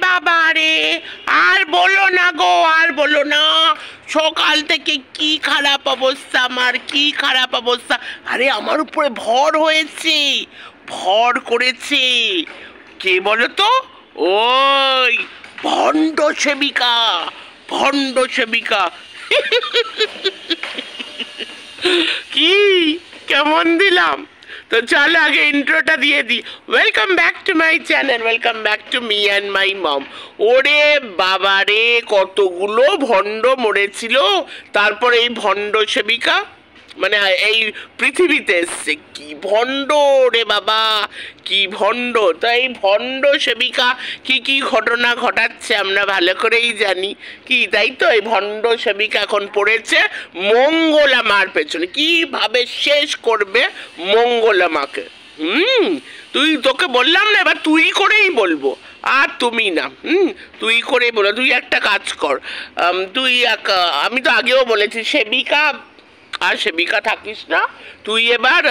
বাবা রে, আর বলো না গো, আর বলো না। সকাল থেকে কি খারাপ অবস্থা আমার, কি খারাপ অবস্থা। আরে আমার উপরে ভর হয়েছে, ভর করেছে কে বলো তো? ওই ভণ্ড সেবিকা, ভণ্ড সেবিকা। কি কেমন দিলাম? তো চলো আগে ইন্ট্রোটা দিয়ে দিই। Welcome back to my channel, welcome back to me and my mom. ওরে বাবা রে, কতগুলো ভণ্ড মরেছিল, তারপর এই ভণ্ড সেবিকা মানে এই পৃথিবীতে এসছে। কি ভণ্ড রে বাবা, কি ভণ্ড। তো এই ভণ্ড সেবিকা কি কি ঘটনা ঘটাচ্ছে আমরা ভালো করেই জানি, কি তাই তো? এই ভণ্ড সেবিকা এখন পড়েছে মঙ্গলা মার পেছনে, কিভাবে শেষ করবে মঙ্গলা মাকে। তোকে বললাম না, এবার তুই করেই বলবো, আর তুমি না। তুই করেই বলো। তুই একটা কাজ কর, আমি তো আগেও বলেছি সেবিকা আর সেবিকা থাকিস না, তুই এবার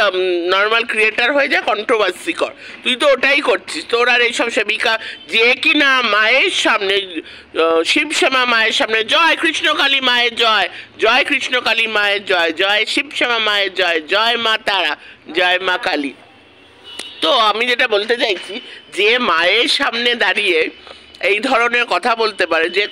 নর্মাল ক্রিয়েটার হয়ে যা, কন্ট্রোভার্সি কর। তুই তো ওটাই করছিস। তোর আর এইসব সেবিকা যে কিনা মায়ের সামনে, শিবশ্যামা মায়ের সামনে জয় কৃষ্ণকালী মায়ের জয়, জয় কৃষ্ণকালী মায়ের জয়, জয় শিবশ্যামা মায়ের জয়, জয় মা তারা, জয় মা কালী। তো আমি যেটা বলতে চাইছি, যে মায়ের সামনে দাঁড়িয়ে এই ধরনের কথা বলতে পারে, যে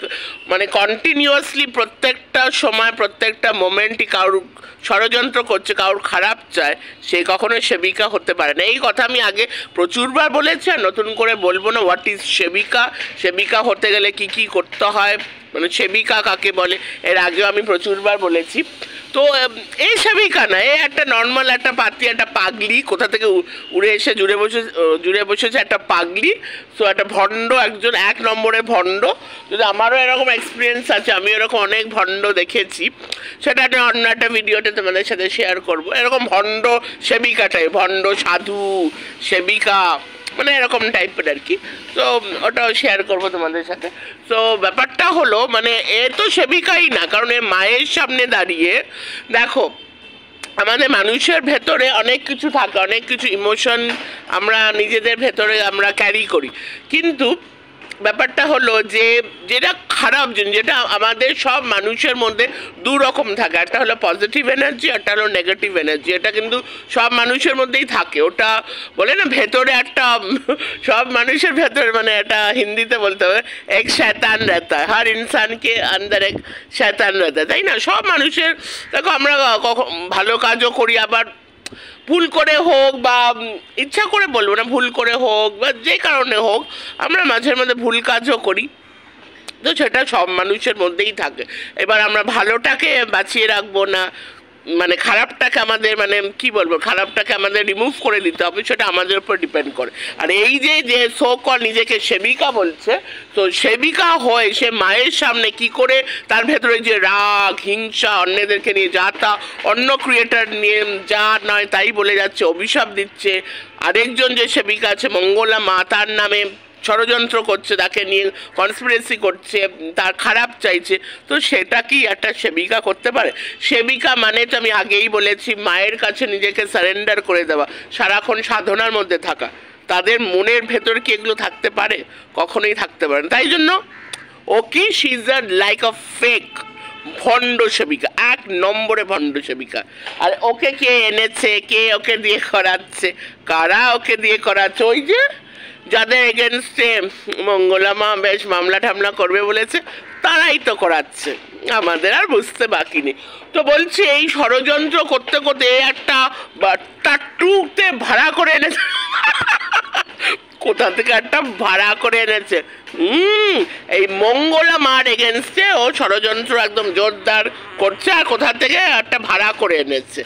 মানে কন্টিনিউয়াসলি প্রত্যেকটা সময় প্রত্যেকটা মোমেন্টই কারোর ষড়যন্ত্র করছে, কারোর খারাপ চায়, সে কখনো সেবিকা হতে পারে না। এই কথা আমি আগে প্রচুরবার বলেছি, আর নতুন করে বলবো না। হোয়াট ইজ সেবিকা, সেবিকা হতে গেলে কি কি করতে হয়, মানে সেবিকা কাকে বলে, এর আগেও আমি প্রচুরবার বলেছি। তো এই সেবিকা না, এই একটা নর্মাল একটা পাতি, একটা পাগলি, কোথা থেকে উড়ে এসে জুড়ে বসেছে একটা পাগলি। তো একটা ভণ্ড, একজন এক নম্বরের ভণ্ড। যদি আমারও এরকম এক্সপিরিয়েন্স আছে, আমি এরকম অনেক ভণ্ড দেখেছি, সেটা একটা অন্য একটা ভিডিওতে তোমাদের সাথে শেয়ার করব। এরকম ভণ্ড সেবিকাটাই, ভণ্ড সাধু সেবিকা, মানে এরকম টাইপের আর কি। তো ওটাও শেয়ার করবো তোমাদের সাথে। তো ব্যাপারটা হলো, মানে এ তো সেবিকাই না, কারণ এ মায়ের সামনে দাঁড়িয়ে, দেখো আমাদের মানুষের ভেতরে অনেক কিছু থাকে, অনেক কিছু ইমোশন আমরা নিজেদের ভেতরে আমরা ক্যারি করি। কিন্তু ব্যাপারটা হলো যে যেটা খারাপ জিনিস, যেটা আমাদের সব মানুষের মধ্যে দু রকম থাকে, একটা হলো পজিটিভ এনার্জি, একটা হলো নেগেটিভ এনার্জি। এটা কিন্তু সব মানুষের মধ্যেই থাকে। ওটা বলে না ভেতরে একটা, সব মানুষের ভেতরে, মানে এটা হিন্দিতে বলতে হবে এক শয়তান রেতা, হর ইনসানকে আন্দার এক শয়তান রেতা, তাই না? সব মানুষের, দেখো আমরা কখন ভালো কাজও করি, আবার ভুল করে হোক বা ইচ্ছা করে বলবো না, ভুল করে হোক বা যে কারণে হোক, আমরা মাঝে মধ্যে ভুল কাজও করি। তো সেটা সব মানুষের মধ্যেই থাকে। এবার আমরা ভালোটাকে বাঁচিয়ে রাখবো না, মানে খারাপটাকে আমাদের, মানে কি বলবো, খারাপটাকে আমাদের রিমুভ করে দিতে হবে, সেটা আমাদের উপর ডিপেন্ড করে। আর এই যে সো কল নিজেকে সেবিকা বলছে, তো সেবিকা হয়ে সে মায়ের সামনে কি করে তার ভেতরে যে রাগ, হিংসা, অন্যদেরকে নিয়ে যা তা, অন্য ক্রিয়েটার নিয়ে যা নয় তাই বলে যাচ্ছে, অভিশাপ দিচ্ছে। আরেকজন যে সেবিকা আছে মঙ্গলা মা, তার নামে ষড়যন্ত্র করছে, তাকে নিয়ে কনস্পিরেসি করছে, তার খারাপ চাইছে। তো সেটা কি একটা সেবিকা করতে পারে? সেবিকা মানে তো আমি আগেই বলেছি, মায়ের কাছে নিজেকে সারেন্ডার করে দেওয়া, সারাক্ষণ সাধনার মধ্যে থাকা। তাদের মনের ভেতর কি এগুলো থাকতে পারে? কখনোই থাকতে পারে না। তাই জন্য ও কি, she is like a fake ভণ্ড সেবিকা, এক নম্বরে ভণ্ড সেবিকা। আর ওকে কে এনেছে, কে ওকে দিয়ে করাচ্ছে, কারা ওকে দিয়ে করাচ্ছে? ওই যে যাদের এগেনস্টে মঙ্গলা মা বেশ মামলা টামলা করবে বলেছে, তারাই তো করাচ্ছে, আমাদের আর বুঝতে বাকি নেই। তো বলছি, এই ষড়যন্ত্র করতে করতে একটা টাট্টুতে ভাড়া করে এনেছে, কোথা থেকে একটা ভাড়া করে এনেছে। এই মঙ্গলা মার এগেনস্টে ও ষড়যন্ত্র একদম জোরদার করছে, আর কোথা থেকে একটা ভাড়া করে এনেছে।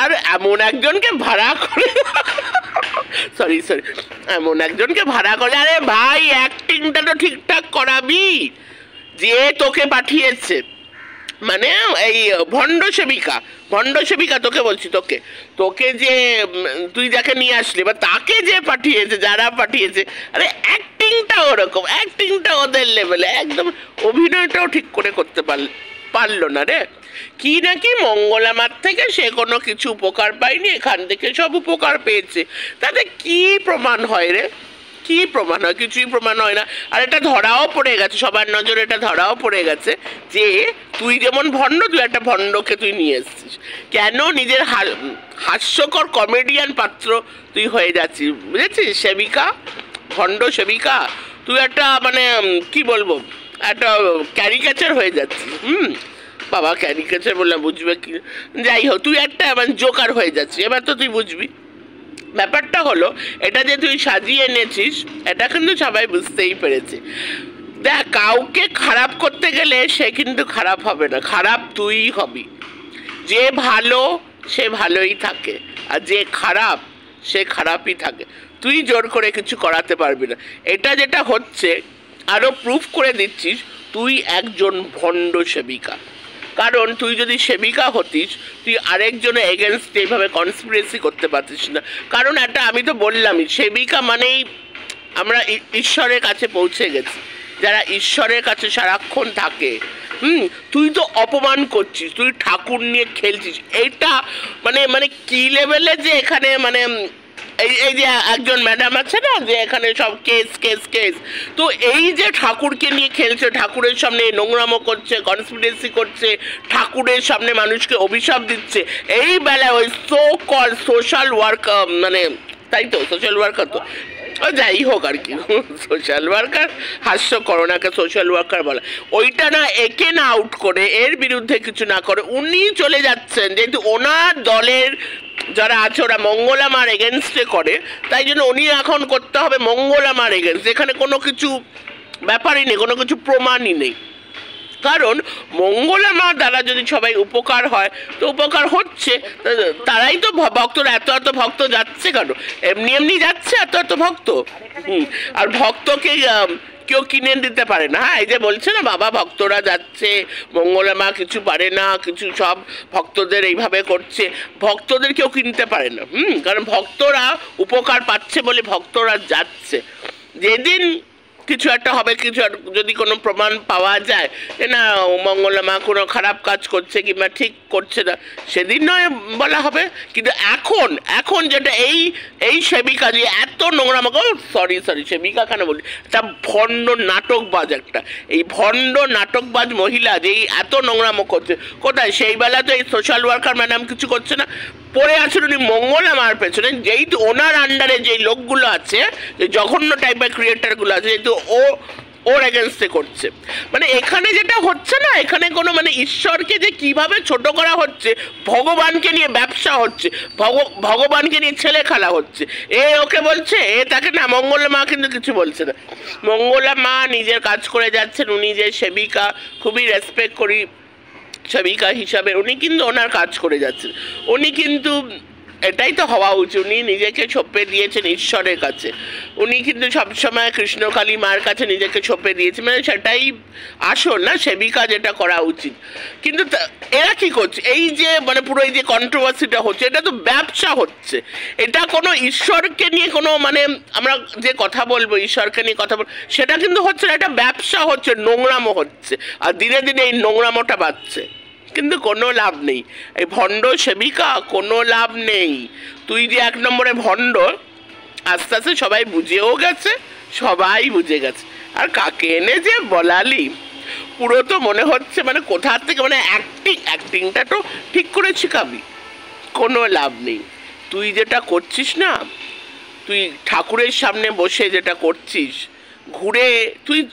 আর এমন একজনকে ভাড়া করে, সরি এমন একজনকে ভাড়া করে, আরে ভাই অ্যাক্টিংটা তো ঠিকঠাক করাবি, যে তোকে পাঠিয়েছে, মানে এই ভণ্ড সেবিকা তোকে বলছি, তোকে যে তুই যাকে নিয়ে আসলি বা তাকে যে পাঠিয়েছে, যারা পাঠিয়েছে, আরে অ্যাক্টিংটা ওরকম, অ্যাক্টিংটা ওদের লেভেলে, একদম অভিনয়টাও ঠিক করে করতে পারলো না রে। কি নাকি মঙ্গলা মার থেকে সে কোনো কিছু উপকার পায়নি, এখান থেকে সব উপকার পেয়েছে। তাতে কি প্রমাণ হয় রে? কি প্রমাণ হয়? কিছুই প্রমাণ হয় না। আর এটা ধরাও পড়ে গেছে, সবার নজরে এটা ধরাও পড়ে গেছে যে তুই যেমন ভণ্ড, তুই একটা ভণ্ডকে তুই নিয়ে এসছিস। কেন নিজের হাস্যকর কমেডিয়ান পাত্র তুই হয়ে যাচ্ছিস, বুঝেছিস? সেবিকা, ভণ্ড সেবিকা, তুই একটা মানে কি বলবো, একটা ক্যারিকেচার হয়ে যাচ্ছিস। বাবা, ক্যারিকেচার বললাম, বুঝবে কি? যাই হোক, তুই একটা মানে জোকার হয়ে যাচ্ছিস। এবার তো তুই বুঝবি। ব্যাপারটা হলো, এটা যে তুই সাজিয়ে এনেছিস, এটা কিন্তু সবাই বুঝতেই পেরেছে। দেখ, কাউকে খারাপ করতে গেলে সে কিন্তু খারাপ হবে না, খারাপ তুইই হবি। যে ভালো সে ভালোই থাকে, আর যে খারাপ সে খারাপই থাকে। তুই জোর করে কিছু করাতে পারবি না। এটা যেটা হচ্ছে, আরও প্রুফ করে দিচ্ছিস তুই একজন ভণ্ড সেবিকা। কারণ তুই যদি সেবিকা হতিস, তুই আরেকজনের এগেনস্টে এইভাবে কনস্পিরেসি করতে পারতিস না। কারণ একটা, আমি তো বললামই, সেবিকা মানেই আমরা ঈশ্বরের কাছে পৌঁছে গেছি। যারা ঈশ্বরের কাছে সারাক্ষণ থাকে, তুই তো অপমান করছিস, তুই ঠাকুর নিয়ে খেলছিস। এইটা মানে মানে কি লেভেলে যে এখানে মানে এই যে একজন ম্যাডাম আছে না, যে এখানে সব কেস কেস কেস, তো এই যে ঠাকুরকে নিয়ে খেলছে, ঠাকুরের সামনে নোংরামো করছে, কনস্পিরেসি করছে, ঠাকুরের সামনে মানুষকে অভিশাপ দিচ্ছে, এই বেলায় ওই সো কল সোশ্যাল ওয়ার্ক, মানে তাই তো সোশ্যাল ওয়ার্কার, তো যাই হোক আর কি, সোশ্যাল ওয়ার্কার, হাস্য করোনাকে সোশ্যাল ওয়ার্কার বলা, ওইটা না একে না আউট করে, এর বিরুদ্ধে কিছু না করে উনি চলে যাচ্ছেন, যেহেতু ওনার দলের যারা আছে ওরা মঙ্গলা মার এগেনস্টে করে, তাই জন্য উনি এখন করতে হবে মঙ্গলা মার এগেনস্ট। এখানে কোনো কিছু ব্যাপারই নেই, কোনো কিছু প্রমাণই নেই। কারণ মঙ্গলা মার দ্বারা যদি সবাই উপকার হয়, তো উপকার হচ্ছে, তারাই তো ভক্তরা, এত এত ভক্ত যাচ্ছে কেন? এমনি এমনি যাচ্ছে এত এত ভক্ত। আর ভক্তকে কেউ কিনে দিতে পারে না। হ্যাঁ, এই যে বলছে না বাবা, ভক্তরা যাচ্ছে, মঙ্গলা মা কিছু পারে না, কিছু সব ভক্তদের এইভাবে করছে, ভক্তদের কেউ কিনতে পারে না। কারণ ভক্তরা উপকার পাচ্ছে বলে ভক্তরা যাচ্ছে। যেদিন কিছু একটা হবে, কিছু যদি কোনো প্রমাণ পাওয়া যায় যে না মঙ্গলা মা কোনো খারাপ কাজ করছে কিংবা ঠিক করছে না, সেদিন নয় বলা হবে। কিন্তু এখন এখন যেটা এই সেবিকা যে এত নোংরা, সরি সেবিকা কেন বলি, একটা ভণ্ড নাটকবাজ, একটা এই ভণ্ড নাটকবাজ মহিলা যে এত নোংরামো করছে, কোথায়? সেই বেলা তো এই সোশ্যাল ওয়ার্কার ম্যাডাম কিছু করছে না, পড়ে আছেন উনি মঙ্গলা মার পেছনে। যেহেতু ওনার আন্ডারে যেই লোকগুলো আছে, যে জঘন্য টাইপের ক্রিয়েটারগুলো আছে, যেহেতু ওর এগেনস্টে করছে। মানে এখানে যেটা হচ্ছে না, এখানে কোনো মানে ঈশ্বরকে যে কিভাবে ছোট করা হচ্ছে, ভগবানকে নিয়ে ব্যবসা হচ্ছে, ভগবানকে নিয়ে ছেলে খেলা হচ্ছে। ওকে বলছে, তাকে না, মঙ্গলা মা কিন্তু কিছু বলছে না। মঙ্গলা মা নিজের কাজ করে যাচ্ছেন, উনি যে সেবিকা, খুবই রেসপেক্ট করি সেবিকা হিসাবে, উনি কিন্তু ওনার কাজ করে যাচ্ছেন। উনি কিন্তু এটাই তো হওয়া উচিত, উনি নিজেকে সঁপে দিয়েছেন ঈশ্বরের কাছে। উনি কিন্তু সবসময় কৃষ্ণকালী মার কাছে নিজেকে সঁপে দিয়েছে, মানে সেটাই আসল না, সেবিকা যেটা করা উচিত। কিন্তু এরা কি করছে? এই যে মানে পুরো এই যে কন্ট্রোভার্সিটা হচ্ছে, এটা তো ব্যবসা হচ্ছে। এটা কোনো ঈশ্বরকে নিয়ে কোনো মানে আমরা যে কথা বলবো, ঈশ্বরকে নিয়ে কথা বলবো, সেটা কিন্তু হচ্ছে না, এটা ব্যবসা হচ্ছে, নোংরামো হচ্ছে, আর দিনে দিনে এই নোংরামোটা বাড়ছে। কিন্তু কোনো লাভ নেই, এই ভণ্ড সেবিকা কোনো লাভ নেই। তুই যে এক নম্বরে ভণ্ড, আস্তে আস্তে সবাই বুঝেও গেছে, সবাই বুঝে গেছে। আর কাকে এনে যে বলালি, পুরো তো মনে হচ্ছে মানে কোথার থেকে মানে অ্যাক্টিংটা তো ঠিক করে শিখাবি, কোনো লাভ নেই। তুই যেটা করছিস না, তুই ঠাকুরের সামনে বসে যেটা করছিস, ঘুরে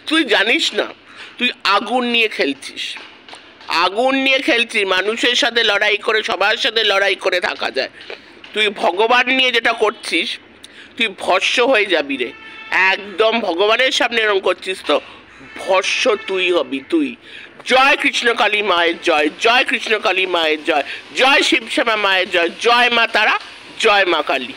তুই জানিস না, তুই আগুন নিয়ে খেলছিস, আগুন নিয়ে খেলছিস। মানুষের সাথে লড়াই করে, সবার সাথে লড়াই করে থাকা যায়। তুই ভগবান নিয়ে যেটা করছিস, তুই ভস্ম হয়ে যাবি রে, একদম ভগবানের সামনে এরকম করছিস তো ভস্ম তুই হবি, তুই। জয় কৃষ্ণকালী মায়ের জয়, জয় কৃষ্ণকালী মায়ের জয়, জয় শিবশ্যামা মায়ের জয়, জয় মা তারা, জয় মা কালী।